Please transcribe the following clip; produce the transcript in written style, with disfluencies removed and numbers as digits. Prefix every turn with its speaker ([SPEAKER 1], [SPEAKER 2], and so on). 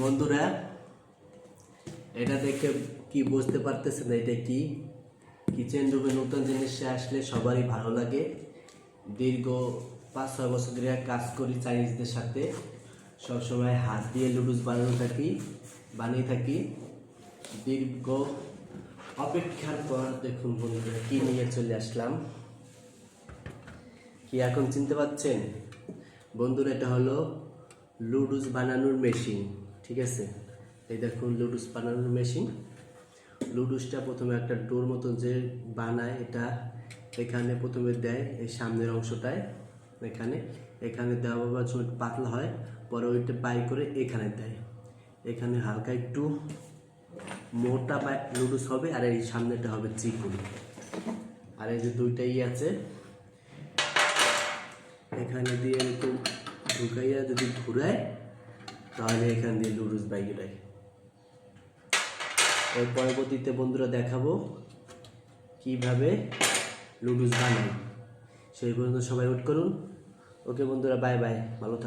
[SPEAKER 1] বন্ধুরা, এটা দেখে কি বুঝতে পারতেছেন এটা কি? কিচেন রুমে নতুন জিনিস আসলে সবারই ভালো লাগে। দীর্ঘ 5-6 বছর ধরে কাজ করি চাইনিজদের সাথে। সবসময় হাত দিয়ে লুডুস বানিয়ে থাকি। দীর্ঘ অপেক্ষার পর দেখুন বন্ধুরা কি নিয়ে চলে আসলাম। কি এখন চিনতে পারছেন বন্ধুরা? এটা হলো লুডুস বানানোর মেশিন। ঠিক আছে, এই দেখুন লুডুস বানানোর মেশিন। লুডুসটা প্রথমে একটা ডোর মতন যে বানায়, এটা এখানে প্রথমে দেয় এই সামনের অংশটায়, এখানে দেওয়ার জন্য পাতলা হয়, পরে ওইটা বাই করে এখানে দেয়। এখানে হালকা একটু মোটা লুডুস হবে, আর এই সামনেটা হবে চিকুন। আর এই যে দুইটাই আছে, এখানে দিয়ে একটু ঢুকাইয়া যদি ঘুরায় তাহলে এখান দিয়ে লুডুস বাইরে। এর পরবর্তীতে বন্ধুরা দেখাবো কিভাবে লুডুস বানাই। সেই পর্যন্ত সবাই ওয়েট করুন। ওকে বন্ধুরা, বাই বাই, ভালো থাকুন।